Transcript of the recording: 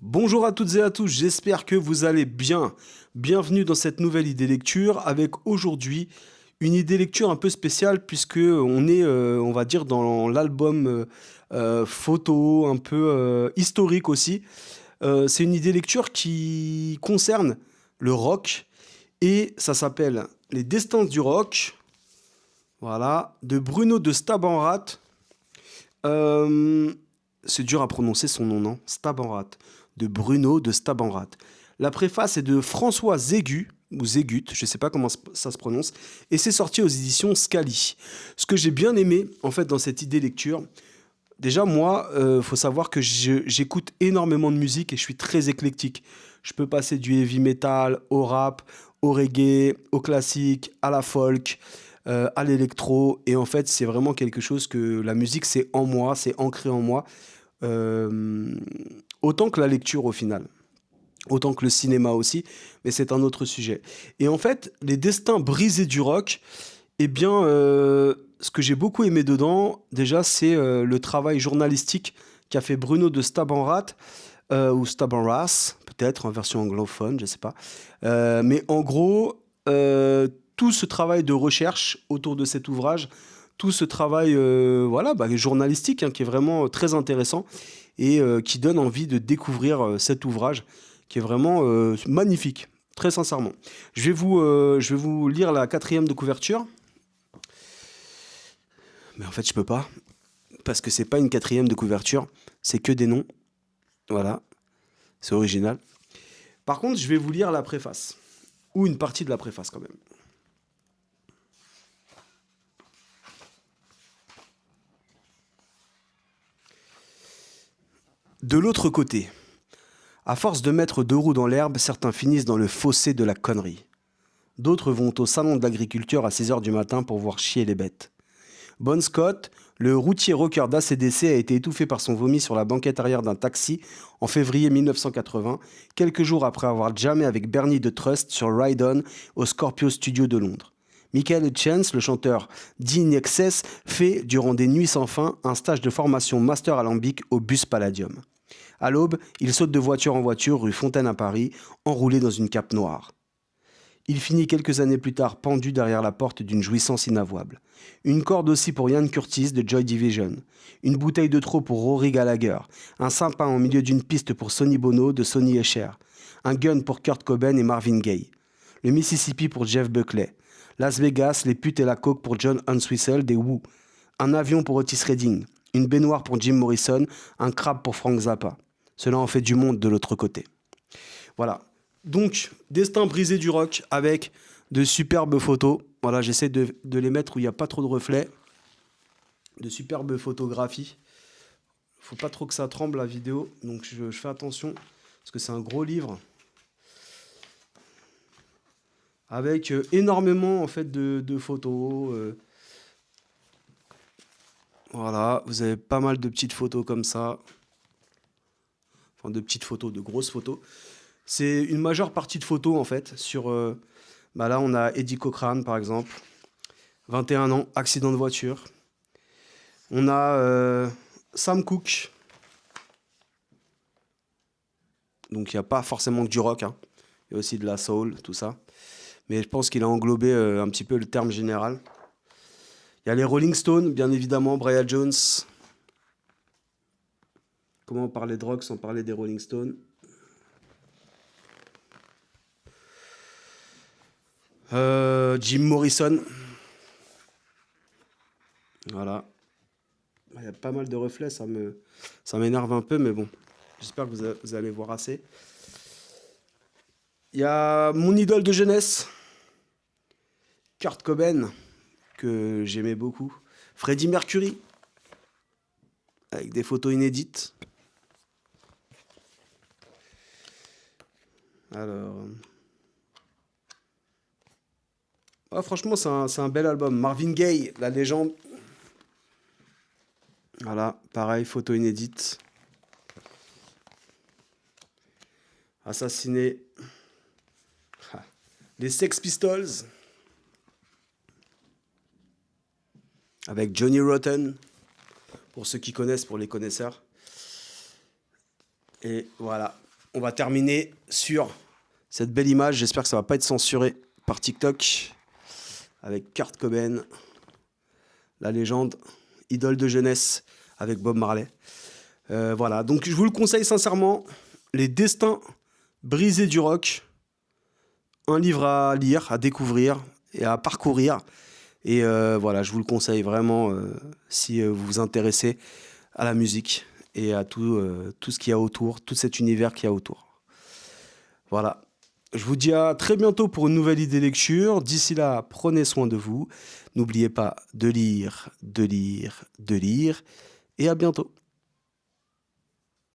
Bonjour à toutes et à tous, j'espère que vous allez bien. Bienvenue dans cette nouvelle idée lecture avec aujourd'hui une idée lecture un peu spéciale puisque on est, on va dire, dans l'album photo, un peu historique aussi. C'est une idée lecture qui concerne le rock et ça s'appelle Les Destins du rock, voilà, de Bruno de Stabenrath. Euh, c'est dur à prononcer son nom, non? Stabenrath. De Bruno de Stabenrath. La préface est de François Zégut, ou Zégut, je ne sais pas comment ça se prononce, et c'est sorti aux éditions Scali. Ce que j'ai bien aimé, en fait, dans cette idée lecture, déjà, moi, faut savoir que j'écoute énormément de musique et je suis très éclectique. Je peux passer du heavy metal au rap, au reggae, au classique, à la folk, à l'électro. Et en fait, c'est vraiment quelque chose que la musique, c'est en moi, c'est ancré en moi. Euh, Autant que la lecture au final. Autant que le cinéma aussi, mais c'est un autre sujet. Et en fait, les destins brisés du rock, eh bien, ce que j'ai beaucoup aimé dedans, déjà, c'est le travail journalistique qu'a fait Bruno de Stabenrath, ou Stabenrath, peut-être en version anglophone, je ne sais pas. Mais en gros, tout ce travail de recherche autour de cet ouvrage, tout ce travail voilà, journalistique hein, qui est vraiment très intéressant et qui donne envie de découvrir cet ouvrage qui est vraiment magnifique, très sincèrement. Je vais vous lire la quatrième de couverture. Mais en fait, je peux pas, parce que c'est pas une quatrième de couverture, c'est que des noms. Voilà, c'est original. Par contre, je vais vous lire la préface, ou une partie de la préface quand même. De l'autre côté, à force de mettre deux roues dans l'herbe, certains finissent dans le fossé de la connerie. D'autres vont au salon de l'agriculture à 6 heures du matin pour voir chier les bêtes. Bon Scott, le routier rocker d'ACDC, a été étouffé par son vomi sur la banquette arrière d'un taxi en février 1980, quelques jours après avoir jammé avec Bernie de Trust sur Ride On au Scorpio Studio de Londres. Michael Hutchence, le chanteur d'In Excess, fait, durant des nuits sans fin, un stage de formation master alambic au Bus Palladium. À l'aube, il saute de voiture en voiture rue Fontaine à Paris, enroulé dans une cape noire. Il finit quelques années plus tard pendu derrière la porte d'une jouissance inavouable. Une corde aussi pour Ian Curtis de Joy Division. Une bouteille de trop pour Rory Gallagher. Un sapin au milieu d'une piste pour Sonny Bono de Sonny et Cher. Un gun pour Kurt Cobain et Marvin Gaye. Le Mississippi pour Jeff Buckley. Las Vegas, les putes et la coke pour John Entwistle des Who. Un avion pour Otis Redding. Une baignoire pour Jim Morrison. Un crabe pour Frank Zappa. Cela en fait du monde de l'autre côté. Voilà. Donc, destin brisé du rock avec de superbes photos. Voilà, j'essaie de les mettre où il n'y a pas trop de reflets. De superbes photographies. Faut pas trop que ça tremble la vidéo, donc je fais attention parce que c'est un gros livre avec énormément en fait de photos. Voilà, vous avez pas mal de petites photos comme ça. Enfin, de petites photos, de grosses photos. C'est une majeure partie de photos en fait sur là on a Eddie Cochran par exemple, 21 ans, accident de voiture. On a Sam Cooke, donc il n'y a pas forcément que du rock, hein. Il y a aussi de la soul, tout ça. Mais je pense qu'il a englobé un petit peu le terme général. Il y a les Rolling Stones, bien évidemment, Brian Jones. Comment parler de rock sans parler des Rolling Stones? Jim Morrison. Voilà. Il y a pas mal de reflets, ça m'énerve un peu, mais bon. J'espère que vous allez voir assez. Il y a mon idole de jeunesse, Kurt Cobain, que j'aimais beaucoup. Freddie Mercury, avec des photos inédites. Alors. Franchement, c'est un bel album. Marvin Gaye, la légende. Voilà, pareil, photo inédite. Assassiné. Les Sex Pistols. Avec Johnny Rotten. Pour ceux qui connaissent, pour les connaisseurs. Et voilà. on va terminer sur cette belle image. J'espère que ça va pas être censuré par TikTok. Avec Kurt Cobain, la légende, idole de jeunesse avec Bob Marley. Voilà, donc je vous le conseille sincèrement. Les destins brisés du rock. Un livre à lire, à découvrir et à parcourir. Et voilà, je vous le conseille vraiment si vous vous intéressez à la musique et à tout ce qu'il y a autour, tout cet univers qu'il y a autour. Voilà. Je vous dis à très bientôt pour une nouvelle idée lecture. D'ici là, prenez soin de vous. N'oubliez pas de lire, de lire, de lire. Et à bientôt.